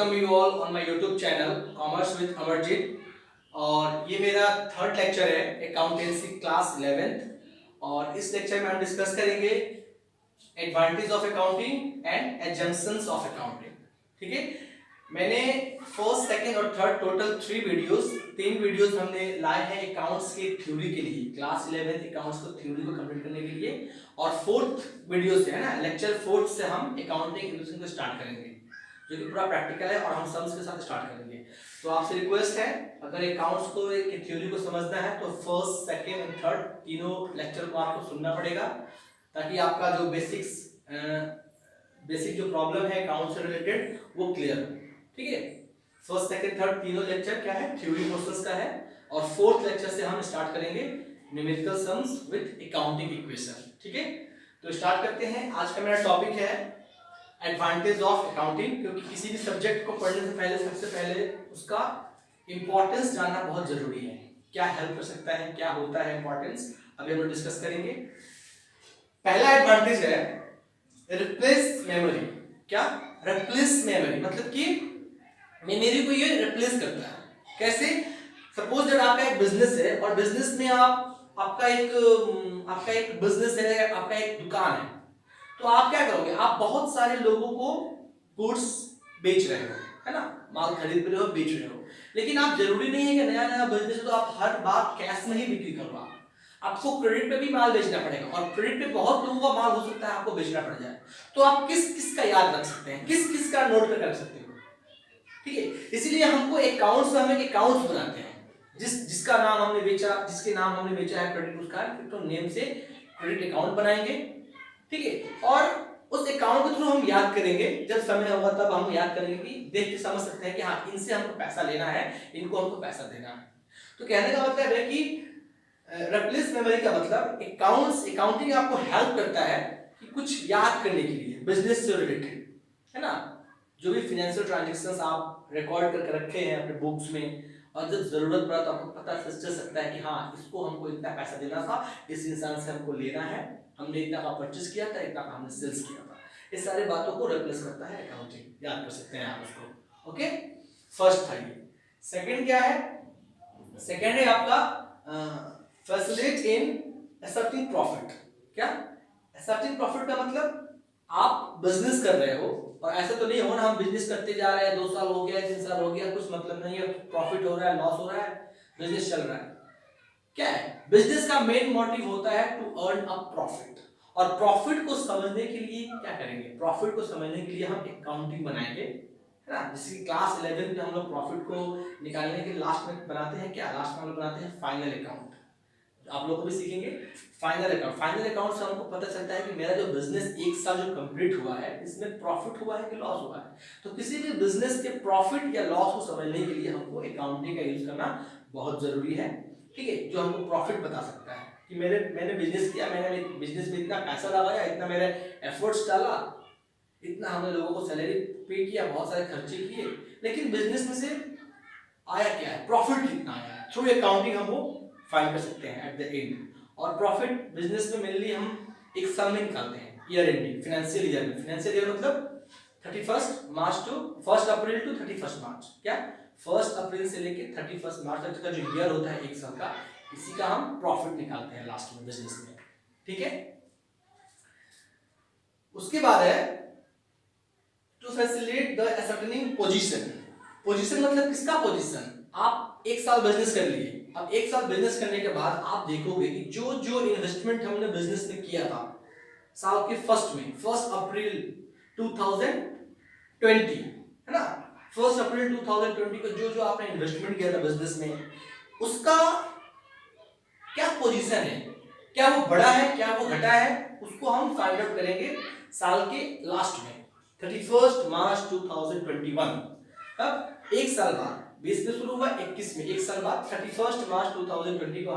Welcome you all on my YouTube channel commerce with Amarjeet. और ये मेरा थर्ड लेक्चर है अकाउंटेंसी क्लास 11th। और इस लेक्चर में हम डिस्कस करेंगे advantage of accounting and assumptions of accounting. ठीक है, मैंने फर्स्ट सेकंड और थर्ड टोटल तीन वीडियोस हमने लाए हैं अकाउंट्स के थ्योरी के लिए, क्लास 11th अकाउंट्स को थ्योरी को कंप्लीट करने के लिए। और फोर्थ वीडियो से है ना, लेक्चर फोर्थ से हम अकाउंटिंग इंट्रोडक्शन को स्टार्ट करेंगे, जो कि पूरा प्रैक्टिकल है और हम सम्स के साथ स्टार्ट करेंगे। तो आपसे रिक्वेस्ट है, अगर अकाउंट्स को एक थ्योरी को समझना है तो फर्स्ट सेकंड एंड थर्ड तीनों लेक्चर को आपको सुनना पड़ेगा, ताकि आपका जो बेसिक जो प्रॉब्लम है अकाउंट से रिलेटेड वो क्लियर हो। ठीक है, फर्स्ट सेकंड थर्ड तीनों लेक्चर क्या है, थ्योरी क्वेश्चंस का है। और फोर्थ लेक्चर से हम स्टार्ट करेंगे numerical sums with accounting equation. ठीक है, तो स्टार्ट करते हैं। आज का मेरा टॉपिक है एडवांटेज ऑफ अकाउंटिंग, क्योंकि किसी भी सब्जेक्ट को पढ़ने से पहले सबसे पहले उसका इंपॉर्टेंस जानना बहुत जरूरी है। क्या हेल्प कर सकता है, क्या होता है इंपॉर्टेंस, अभी हम लोग डिस्कस करेंगे। पहला एडवांटेज है रिप्लेस मेमोरी। क्या? रिप्लेस मेमोरी मतलब कि मेमोरी को ये रिप्लेस करता है। कैसे? सपोज जब आपका एक बिजनेस है और बिजनेस में आपका एक बिजनेस है, आपका एक दुकान है, तो आप क्या करोगे? आप बहुत सारे लोगों को गुड्स बेच रहे हो, है ना, माल खरीद रहे हो, बेच रहे हो। लेकिन आप जरूरी नहीं है कि नया नया बिजनेस है तो आप हर बार कैश में ही बिक्री करो। आपको क्रेडिट पे भी माल बेचना पड़ेगा, और क्रेडिट पे बहुत लोगों का माल हो सकता है आपको बेचना पड़ जाए। तो आप किस किस का याद रख सकते हैं, किस किस का नोट कर सकते हो। ठीक है, इसीलिए हमको अकाउंट्स में हम एक अकाउंट्स बनाते हैं। जिसका नाम हमने बेचा, जिसके नाम हमने बेचा है क्रेडिट, उसका तो नेम से क्रेडिट अकाउंट बनाएंगे। ठीक है, और उस अकाउंट के थ्रू हम याद करेंगे, जब समय होगा तब हम याद करेंगे कि देख के समझ सकते हैं कि हाँ, इनसे हमको पैसा लेना है, इनको हमको पैसा देना है। तो कहने का मतलब है कि रिप्लेस मेमोरी का मतलब अकाउंटिंग आपको हेल्प करता है कि कुछ याद करने के लिए बिजनेस से रिलेटेड, है ना, जो भी फाइनेंशियल ट्रांजैक्शंस आप रिकॉर्ड करके रखे हैं अपने बुक्स में, और जब जरूरत पड़ा तो आपको पता चल सकता है कि हाँ, इसको हमको इतना पैसा देना था, इस इंसान से हमको लेना है, हमने इतना का परचेज किया था, इतना का हमने सेल्स किया था। इस सारी बातों को रिप्लेस करता है अकाउंटिंग, याद कर सकते हैं आप उसको। ओके, फर्स्ट था ये। सेकंड क्या है? सेकंड है आपका फैसिलिटेट इन एक्सेप्टिंग प्रॉफिट। क्या? एक्सेप्टिंग प्रॉफिट का मतलब आप बिजनेस कर रहे हो और ऐसा तो नहीं हो ना, हम बिजनेस करते जा रहे हैं, 2 साल हो गया, 3 साल हो गया, कुछ मतलब नहीं है, प्रॉफिट हो रहा है, लॉस हो रहा है, बिजनेस चल रहा है। क्या है? बिजनेस का मेन मोटिव होता है टू अर्न अ प्रॉफिट। और प्रॉफिट को समझने के लिए क्या करेंगे? प्रॉफिट को समझने के लिए हम अकाउंटिंग बनाएंगे, है ना। जैसे क्लास 11 में हम लोग प्रॉफिट को निकालने के लास्ट में बनाते हैं, क्या लास्ट में हम लोग बनाते हैं फाइनल अकाउंट। आप लोग को भी सीखेंगे फाइनल अकाउंट। फाइनल अकाउंट से हमको पता चलता है कि मेरा जो बिजनेस एक साल जो कंप्लीट हुआ है, इसमें प्रॉफिट हुआ है कि लॉस हुआ है। तो किसी भी बिजनेस के प्रॉफिट या लॉस को समझने के लिए हमको अकाउंटिंग का यूज करना बहुत जरूरी है। ठीक है, जो हमको प्रॉफिट बता सकता है कि मैंने बिजनेस किया, मैंने बिजनेस में इतना पैसा लगाया, इतना मेरे एफर्ट्स डाला, इतना हमने लोगों को सैलरी पे किया, बहुत सारे खर्चे किए, लेकिन बिजनेस में से आया क्या है, प्रॉफिट कितना आया है। थ्रू अकाउंटिंग हम वो फाइंड कर सकते हैं एट द एंड। और प्रॉफिट बिजनेस में मेनली हम एक साल में निकालते हैं, ईयर एंडिंग, फाइनेंशियल ईयर में। फाइनेंशियल ईयर मतलब 31 मार्च टू 1 अप्रैल टू 31 मार्च। क्या? 1 अप्रैल से लेके 31 मार्च तक का जो ईयर होता है एक साल का, इसी का हम प्रॉफिट निकालते हैं लास्ट में बिजनेस में। ठीक है, उसके बाद है to facilitate the ascertaining position. Position मतलब किसका पोजीशन? आप एक साल बिजनेस कर लिए, अब एक साल बिजनेस करने के बाद आप देखोगे कि जो जो इन्वेस्टमेंट हमने बिजनेस में किया था साल के फर्स्ट में, 1 अप्रैल 2020, है ना, 1 अप्रैल 2020 को जो जो आपने इन्वेस्टमेंट किया था बिजनेस में, उसका क्या पोजीशन है, क्या वो बढ़ा है, क्या वो घटा है, उसको हम फाइंड आउट करेंगे साल के लास्ट में, 31 मार्च 2021। अब एक साल बाद, 20 में शुरू हुआ, 21 में, एक साल बाद 31 मार्च 2020 को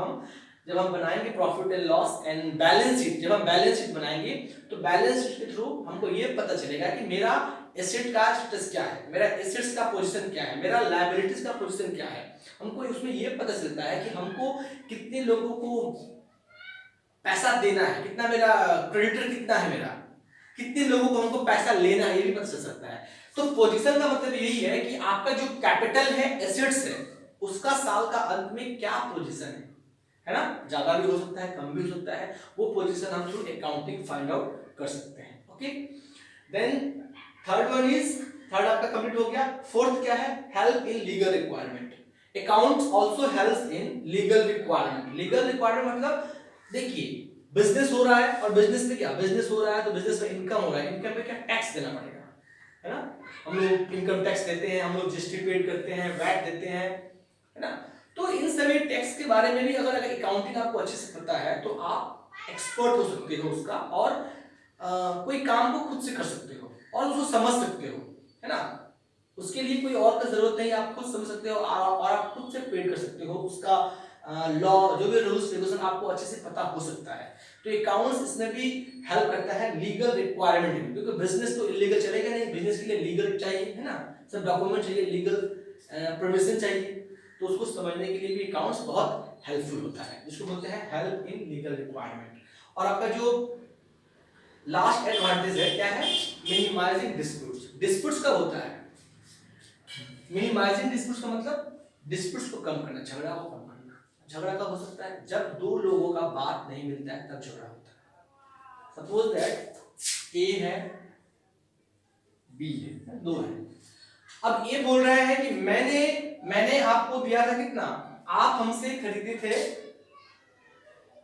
जब हम बनाएंगे profit and loss and balance sheet, जब हम बैलेंस शीट बनाएंगे तो बैलेंस शीट के थ्रू हमको ये पता चलेगा कि मेरा एसेट का स्टेटस क्या है, मेरा एसेट्स का पोजीशन क्या है, मेरा लायबिलिटीज का पोजीशन क्या है। हमको उसमें ये पता चलता है कि हमको कितने लोगों को पैसा देना है, कितना मेरा क्रेडिटर कितना है, मेरा कितने लोगों को हमको पैसा लेना है, ये भी पता चल सकता है। तो पोजीशन का मतलब यही है कि आपका जो कैपिटल है, एसेट्स है, उसका साल का अंत में क्या पोजीशन है ना, ज्यादा भी हो सकता है, कम भी हो सकता है, वो पोजीशन हम थ्रू अकाउंटिंग फाइंड आउट कर सकते हैं। ओके, देन थर्ड आपका कंप्लीट हो गया। फोर्थ क्या है, help in legal requirement. Accounts also helps in legal requirement. Legal requirement मतलब देखिए बिजनेस हो रहा है, और बिजनेस में क्या, बिजनेस हो रहा है तो बिजनेस में इनकम हो रहा है, इनकम पे क्या टैक्स देना पड़ेगा, है ना। हम लोग इनकम टैक्स देते हैं, हम लोग जीएसटी पेड करते हैं, वैट देते हैं, है ना। तो इन सभी टैक्स के बारे में भी अगर अकाउंटिंग आपको अच्छे से पता है तो आप एक्सपर्ट हो सकते हो उसका, और कोई काम को खुद से कर सकते हो और उसको समझ सकते हो, है ना। उसके लिए कोई और का जरूरत नहीं, आप खुद समझ सकते हो और आप खुद से पेड कर सकते हो। उसका लॉ, जो भी रूल्स रेगुलेशन आपको अच्छे से पता हो सकता है। तो अकाउंट्स इसमें भी हेल्प करता है लीगल रिक्वायरमेंट में, क्योंकि बिजनेस तो इलीगल चलेगा नहीं, बिजनेस के लिए लीगल चाहिए, है ना, सब डॉक्यूमेंट चाहिए, लीगल परमिशन चाहिए, तो उसको समझने के लिए भी अकाउंट्स बहुत हेल्पफुल होता है, जिसको बोलते हैं हेल्प इन लीगल रिक्वायरमेंट। और आपका जो लास्ट एडवांटेज है क्या है, मिनिमाइजिंग डिस्प्यूट्स। डिस्प्यूट्स कब होता है, मिनिमाइजिंग डिस्प्यूट्स का मतलब डिस्प्यूट्स को कम करना, झगड़ा को कम करना। झगड़ा कब हो सकता है, जब दो लोगों का बात नहीं मिलता है तब झगड़ा होता है। सपोज दैट ए है, बी है, दो है। अब ए बोल रहा है कि मैंने आपको दिया था कितना, आप हमसे खरीदे थे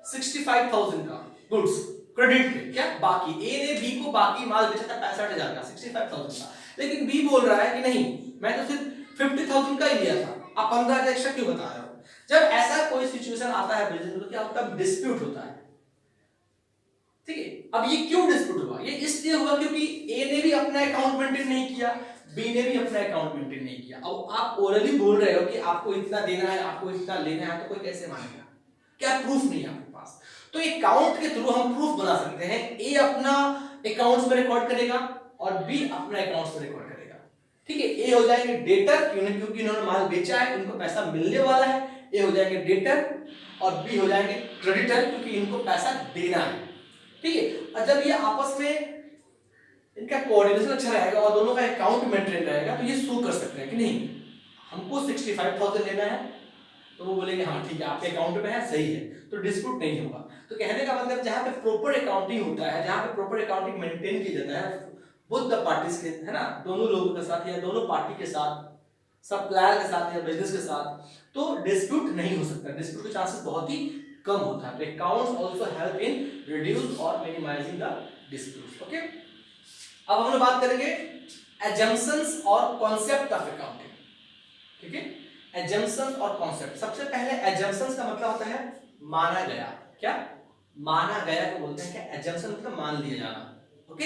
65,000 का गुड्स क्रेडिट पे, क्या बाकी ए ने बी को बाकी माल बेचा था 65,000 का, 65,000 का, लेकिन बी बोल रहा है कि नहीं मैं तो सिर्फ 50,000 का ही लिया था, आप 15,000 एक्स्ट्रा क्यों बता रहे हो। जब ऐसा कोई सिचुएशन आता है बिजनेस में तो क्या होता है, डिस्प्यूट होता है, ठीक है। अब ये क्यों डिस्प्यूट हुआ, ये इसलिए हुआ क्योंकि ए ने भी अपना अकाउंट मेंटेन नहीं किया, बी ने भी अपना अकाउंट मेंटेन नहीं किया। अब आप ओरली बोल रहे हो कि आपको इतना देना है, आपको इतना लेना है, तो कोई कैसे मानेगा, क्या प्रूफ नहीं है आपके पास। तो अकाउंट के थ्रू हम प्रूफ बना सकते हैं, ए अपना अकाउंट्स में रिकॉर्ड करेगा और बी अपना अकाउंट्स में रिकॉर्ड करेगा, ठीक है। ए हो जाएंगे डेटर क्योंकि इन्होंने माल बेचा है, इनको पैसा मिलने वाला है, ए हो जाएंगे डेटर, और बी हो जाएंगे क्रेडिटर क्योंकि इनको पैसा देना है, ठीक है। और जब ये आपस में इनका कोऑर्डिनेशन अच्छा रहेगा और दोनों का अकाउंट मेंटेन रहेगा तो ये शो कर सकते हैं कि नहीं हमको 65,000 लेना है, तो वो बोलेंगे हाँ ठीक है आपके अकाउंट में है, सही है, तो डिस्प्यूट नहीं होगा। तो कहने का मतलब जहां पे प्रॉपर अकाउंटिंग होता है, जहां पे प्रॉपर अकाउंटिंग मेंटेन किया जाता है बोथ द पार्टीज के, है ना, दोनों लोगों के साथ या दोनों पार्टी के साथ, सप्लायर के साथ या बिजनेस के साथ, तो डिस्प्यूट नहीं हो सकता, डिस्प्यूट के चांसेस बहुत ही कम होता है। तो accounts also help in reduce और मिनिमाइजिंग द डिस्प्यूट्स। ओके, अब हम लोग बात करेंगे एजम्पशंस और कॉन्सेप्ट ऑफ अकाउंटिंग, ठीक है। एजम्पशंस और कॉन्सेप्ट, सबसे पहले एजम्पशंस का मतलब होता है माना गया, क्या माना गया को बोलते हैं, क्या एजम्पशन मतलब मान लिया जाना, ओके।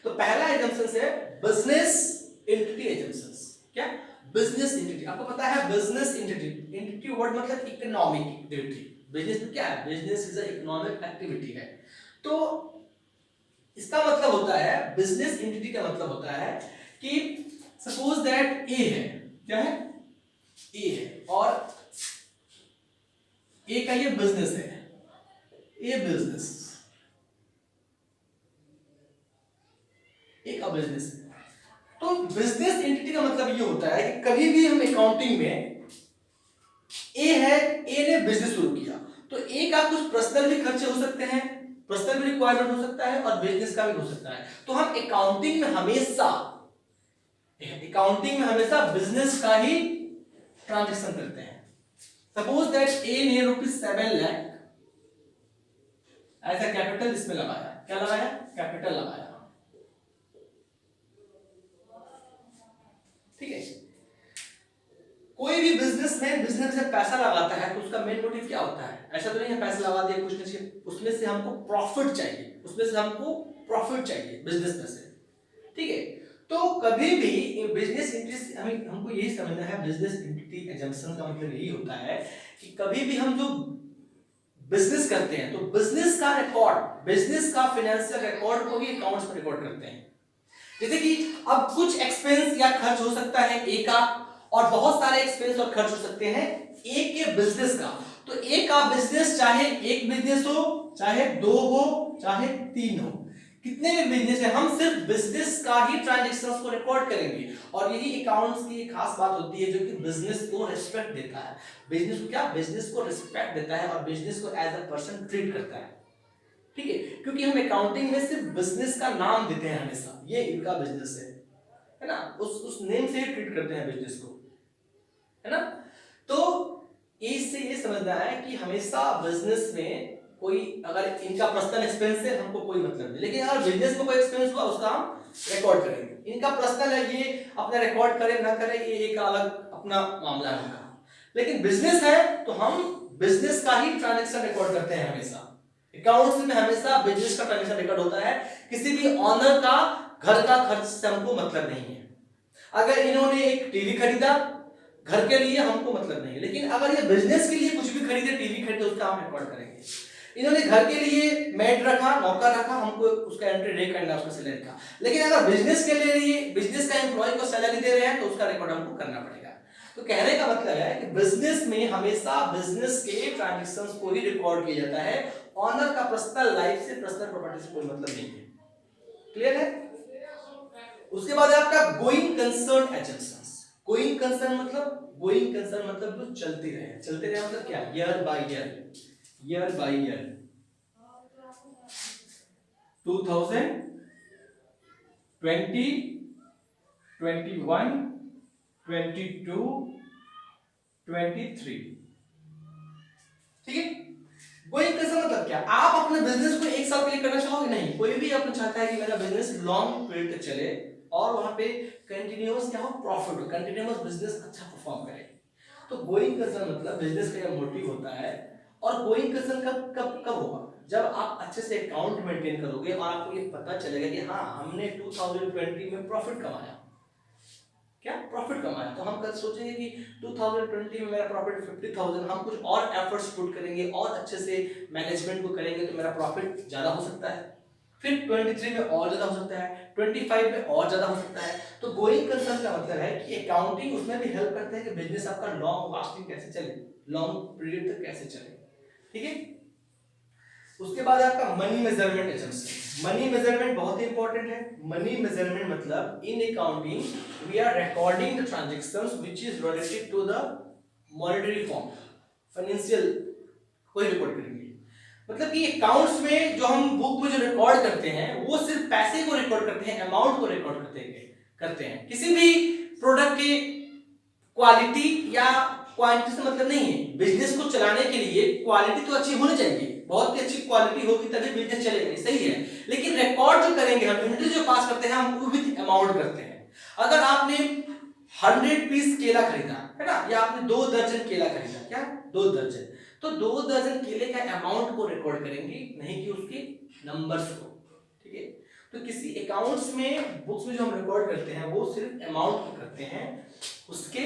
तो पहला एजम्पशन है बिजनेस एंटिटी एजम्पशंस, क्या बिजनेस एंटिटी, आपको पता है बिजनेस एंटिटी, एंटिटी वर्ड मतलब इकोनॉमिक एक्टिविटी, बिजनेस में क्या है, business is a economic activity है। तो इसका मतलब होता है, बिजनेस एंटिटी का मतलब होता है कि सपोज दैट ए है, क्या है, ए है, और ए का ये बिजनेस है, ए बिजनेस, ए का बिजनेस है। तो बिजनेस एंटिटी का मतलब ये होता है कि कभी भी हम अकाउंटिंग में ए है, ए ने बिजनेस शुरू किया, तो ए का कुछ पर्सनल भी खर्चे हो सकते हैं, पर्सनल भी रिक्वायरमेंट हो सकता है और बिजनेस का भी हो सकता है। तो हम अकाउंटिंग में हमेशा बिजनेस का ही ट्रांजैक्शन करते हैं। सपोज दैट ए ने ₹7 लाख एज अ कैपिटल इसमें लगाया, क्या लगाया, कैपिटल लगाया, ठीक है। कोई भी बिजनेसमैन बिजनेस में पैसा लगाता है तो उसका मेन मोटिव क्या होता है, ऐसा तो नहीं है पैसा लगा दिया कुछ नहीं, उसमें से हमको प्रॉफिट चाहिए, उसमें से हमको प्रॉफिट चाहिए बिजनेस में से, ठीक है। तो कभी भी बिजनेस इंटरेस्ट हमको यही समझना है, बिजनेस एंटिटी एजम्पशन का मतलब यही होता है कि कभी भी हम जो बिजनेस करते हैं तो बिजनेस का रिकॉर्ड, बिजनेस का फाइनेंशियल रिकॉर्ड को ही अकाउंट्स में रिकॉर्ड करते हैं। जैसे कि अब कुछ एक्सपेंस या खर्च हो सकता है ए का, और बहुत सारे एक्सपेंस और खर्च हो सकते हैं ए के बिजनेस का। तो ए का बिजनेस चाहे एक बिजनेस हो, चाहे दो हो, चाहे तीन हो, कितने भी बिजनेस है हम सिर्फ बिजनेस का ही ट्रांजैक्शंस को रिकॉर्ड करेंगे। और यही अकाउंट्स की एक खास बात होती है जो कि बिजनेस को रिस्पेक्ट देता है। बिजनेस को क्या, बिजनेस को रिस्पेक्ट देता है और बिजनेस को एज अ पर्सन ट्रीट करता है, ठीक है। क्योंकि हम अकाउंटिंग में सिर्फ बिजनेस का नाम देते हैं हमेशा, ये इनका बिजनेस है ना, उस नेम से ही ट्रीट करते हैं बिजनेस को, है ना। तो इससे ये समझना है कि हमेशा बिजनेस में कोई अगर इनका पर्सनल एक्सपेंस है हमको कोई मतलब नहीं, लेकिन अगर बिजनेस में कोई एक्सपेंस हुआ उसका हम रिकॉर्ड करेंगे। इनका पर्सनल है, ये अपना रिकॉर्ड करे ना करे ये एक अलग अपना मामला है उनका, लेकिन बिजनेस है तो हम बिजनेस का ही ट्रांजैक्शन रिकॉर्ड करते हैं हमेशा। अकाउंट्स में हमेशा बिजनेस का ट्रांजैक्शन रिकॉर्ड होता है, किसी भी ऑनर का घर का खर्च से हमको मतलब नहीं है। अगर इन्होंने एक टीवी खरीदा घर के लिए हमको मतलब नहीं है, लेकिन अगर ये बिजनेस के लिए कुछ भी खरीदे, टीवी खरीदे, उसका हम रिकॉर्ड करेंगे। इन्होंने घर के लिए मेड रखा, नौकर रखा, हमको उसका एंट्री नहीं करना उसका सैलरी का, लेकिन अगर बिजनेस के लिए बिजनेस का एम्प्लॉय को सैलरी दे रहे हैं तो उसका रिकॉर्ड हमको करना पड़ेगा। तो कहने का मतलब है कि बिजनेस में हमेशा बिजनेस के ट्रांजैक्शंस को ही रिकॉर्ड किया जाता है, ऑनर का पर्सनल लाइफ से, पर्सनल प्रॉपर्टी से कोई मतलब नहीं है। क्लियर है? उसके बाद आपका गोइंग कंसर्न एजेंशंस। गोइंग कंसर्न मतलब जो चलते रहे मतलब क्या, ईयर बाय ईयर 2020 21 22 23, ठीक है। गोइंग कंसर्न मतलब क्या, आप अपने बिजनेस को एक साल के लिए करना चाहोगे नहीं, कोई भी अपना चाहता है कि मेरा बिजनेस लॉन्ग पीरियड तक चले और वहां पे कंटिन्यूअस क्या हो, प्रॉफिट हो, कंटिन्यूअस बिजनेस अच्छा परफॉर्म करे। तो गोइंग कंसर्न मतलब बिजनेस का यह मोटिव होता है। और गोइंग कंसर्न कब कब कब होगा, जब आप अच्छे से अकाउंट मेंटेन करोगे और आपको ये पता चलेगा कि हाँ हमने 2020 में प्रॉफिट कमाया, क्या प्रॉफिट कमाया, तो हम कल सोचेंगे कि 2020 में मेरा प्रॉफिट 50,000, हम कुछ और एफर्ट्स पुट करेंगे और अच्छे से मैनेजमेंट को करेंगे तो मेरा प्रॉफिट ज्यादा हो सकता है, फिर 23 में और ज्यादा हो सकता है, 25 में और ज्यादा हो सकता है। तो गोइंग कंसर्न का मतलब है कि अकाउंटिंग उसमें भी हेल्प करते हैं कि बिजनेस आपका लॉन्ग लास्टिंग कैसे चले, लॉन्ग पीरियड तक कैसे चले, ठीक है। उसके बाद आपका money measurement agency. Money measurement बहुत ही इंपॉर्टेंट है। मनी मेजरमेंट मतलब in accounting we are recording the transactions which is related to the monetary form, financial कोई रिकॉर्ड करेंगे। मतलब कि अकाउंट्स में जो हम बुक में जो रिकॉर्ड करते हैं वो सिर्फ पैसे को रिकॉर्ड करते हैं, अमाउंट को रिकॉर्ड करते हैं। किसी भी प्रोडक्ट की क्वालिटी या क्वांटिटी से मतलब नहीं है। बिजनेस को चलाने के लिए क्वालिटी तो अच्छी होनी चाहिए, बहुत ही अच्छी क्वालिटी होगी तभी बिजनेस चलेगा, सही है। लेकिन रिकॉर्ड जो करेंगे हम, इन्वेंटरी जो पास करते हैं हम वो विद अमाउंट करते हैं। अगर आपने 100 पीस केला खरीदा है ना, या आपने 2 दर्जन केला खरीदा, क्या 2 दर्जन, तो 2 दर्जन केले का अमाउंट को रिकॉर्ड करेंगे, नहीं कि उसके नंबर्स को, ठीक है। तो किसी अकाउंट्स में बुक्स में जो हम रिकॉर्ड करते हैं वो सिर्फ अमाउंट को करते हैं, उसके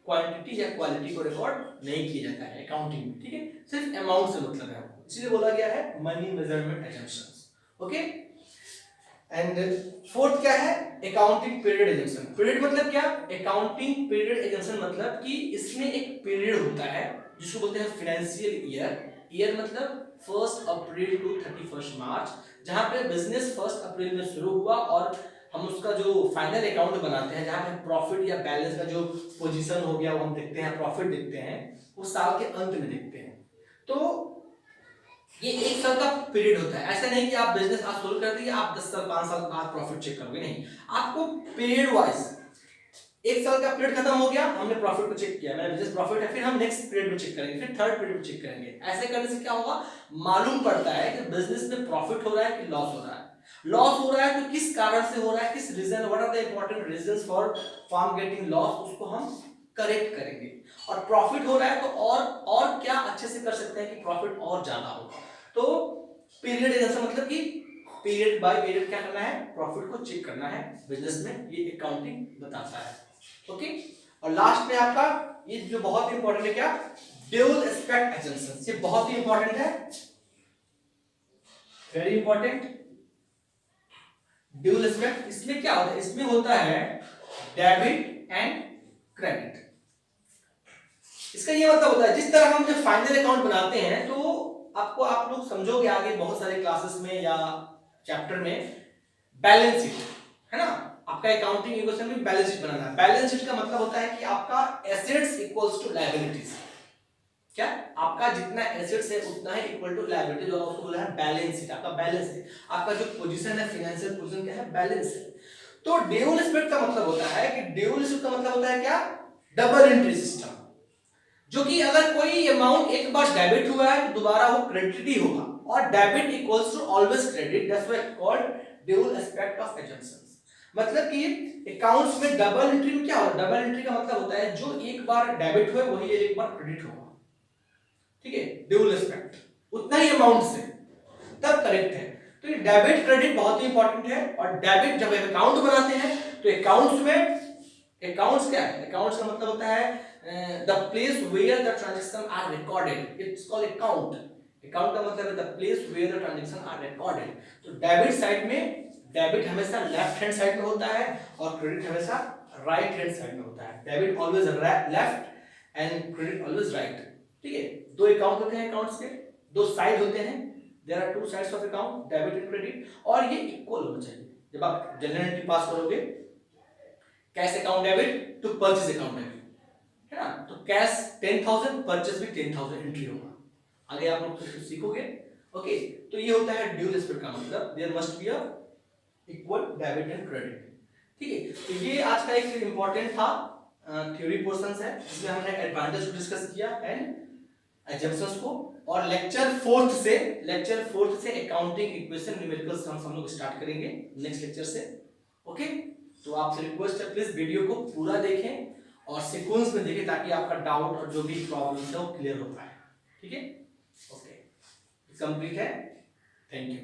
क्वांटिटी या क्वालिटी को रिकॉर्ड नहीं किया जाता है अकाउंटिंग में, ठीक है। सिर्फ अमाउंट से मतलब है, इसलिए बोला गया है money measurement assumptions, okay. And fourth क्या है, अकाउंटिंग पीरियड एजम्पशन। पीरियड मतलब क्या, अकाउंटिंग पीरियड एजम्पशन मतलब कि इसमें एक पीरियड होता है जिसको बोलते हैं फाइनेंशियल ईयर। ईयर मतलब 1 अप्रैल टू 31 मार्च, जहां पे बिजनेस 1 अप्रैल में शुरू हुआ और हम उसका जो फाइनल अकाउंट बनाते हैं, जहां पे प्रॉफिट या बैलेंस का जो पोजीशन हो गया वो हम देखते हैं, प्रॉफिट देखते हैं, वो साल के अंत में देखते हैं। तो ये 1 साल का पीरियड होता है। ऐसा नहीं कि आप बिजनेस आज शुरू कर दिए, आप 10 साल 5 साल बाद प्रॉफिट चेक करोगे, नहीं। आपको पीरियड वाइज 1 साल का पीरियड खत्म हो गया, हमने प्रॉफिट को चेक किया, मेरा बिजनेस प्रॉफिट है, फिर हम नेक्स्ट पीरियड में चेक करेंगे, फिर थर्ड पीरियड में चेक करेंगे। ऐसे करने से क्या होगा, मालूम पड़ता है कि बिजनेस में प्रॉफिट हो रहा है कि लॉस हो रहा है। लॉस हो रहा है तो किस कारण से हो रहा है, किस reason, what are the important reasons for firm getting loss, उसको हम करेक्ट करेंगे। और प्रॉफिट हो रहा है तो और क्या अच्छे से कर सकते हैं कि प्रॉफिट और ज्यादा हो। तो पीरियड ऐसा मतलब कि पीरियड बाय पीरियड क्या करना है, प्रॉफिट को चेक करना है बिजनेस में, ये अकाउंटिंग बताता है, ओके। और लास्ट में आपका ये जो बहुत इंपॉर्टेंट है, क्या, ड्यूल एस्पेक्ट एजेंशंस। ये बहुत ही इंपॉर्टेंट है, वेरी इंपॉर्टेंट। ड्यूल एस्पेक्ट, इसमें क्या होता है, इसमें होता है डेबिट एंड क्रेडिट। इसका ये मतलब होता है जिस तरह हम जब फाइनल अकाउंट बनाते हैं तो आपको आप लोग समझोगे आगे बहुत सारे क्लासेस में या चैप्टर में बैलेंस शीट, है ना। आपका अकाउंटिंग इक्वेशन में बैलेंस शीट बनाना है। बैलेंस शीट का मतलब होता है कि आपका एसेट्स इक्वल्स टू लायबिलिटीज, क्या आपका जितना एसेट्स है उतना ही इक्वल टू लायबिलिटी, जो उसको बोला है बैलेंस शीट। आपका बैलेंस है, आपका जो पोजीशन है फाइनेंशियल पोजीशन क्या है, बैलेंस है। तो ड्यूल स्प्लिट का मतलब होता है कि ड्यूल स्प्लिट का मतलब होता है क्या, डबल एंट्री सिस्टम, जो कि अगर कोई अमाउंट एक बार डेबिट हुआ है तो दोबारा वो क्रेडिट ही होगा, और debit equals to always credit, that's why called dual aspect of assumptions. मतलब कि अकाउंट्स में डबल एंट्री में क्या होगा, डबल एंट्री का मतलब होता है जो एक बार डेबिट हुआ वही एक बार क्रेडिट होगा, ठीक है, ड्यूल एस्पेक्ट, उतना ही अमाउंट से, तब करेक्ट है। तो ये डेबिट क्रेडिट बहुत ही इंपॉर्टेंट है। और डेबिट जब अकाउंट बनाते हैं तो अकाउंट्स में, अकाउंट्स क्या है, अकाउंट्स का मतलब होता है the place where the transactions are recorded, it's called account। account का मतलब है the place where the transactions are recorded। तो डेबिट साइड में, डेबिट हमेशा लेफ्ट हैंड साइड में होता है और क्रेडिट हमेशा राइट हैंड साइड में होता है। Debit always left and credit always right, ठीक है। दो अकाउंट होते हैं, अकाउंट्स के दो साइड होते हैं, there are two sides of account, debit and credit, और ये इक्वल होना चाहिए। जब आप जनरल एंट्री पास करोगे, cash account debit to purchase account debit, है ना, तो कैश 10,000, परचेज भी 10,000 एंट्री होगा। आगे आप लोग कुछ सीखोगे, ओके। तो ये होता है ड्यूल स्प्लिट का मतलब, there must be a equal debit and credit, ठीक है। तो ये आज का एक इंपॉर्टेंट था थ्योरी पोर्शंस है, जिसमें हमने एडवांटेज को डिस्कस किया एंड एजम्पशंस को। और लेक्चर फोर्थ से अकाउंटिंग इक्वेशन न्यूमेरिकल सम्स हम लोग स्टार्ट करेंगे नेक्स्ट लेक्चर से, ओके। तो आपसे रिक्वेस्ट है प्लीज वीडियो को पूरा देखें और सीक्वेंस में देखें, ताकि आपका डाउट और जो भी प्रॉब्लम है वो क्लियर हो पाए, ठीक है, ओके। कंप्लीट है, थैंक यू।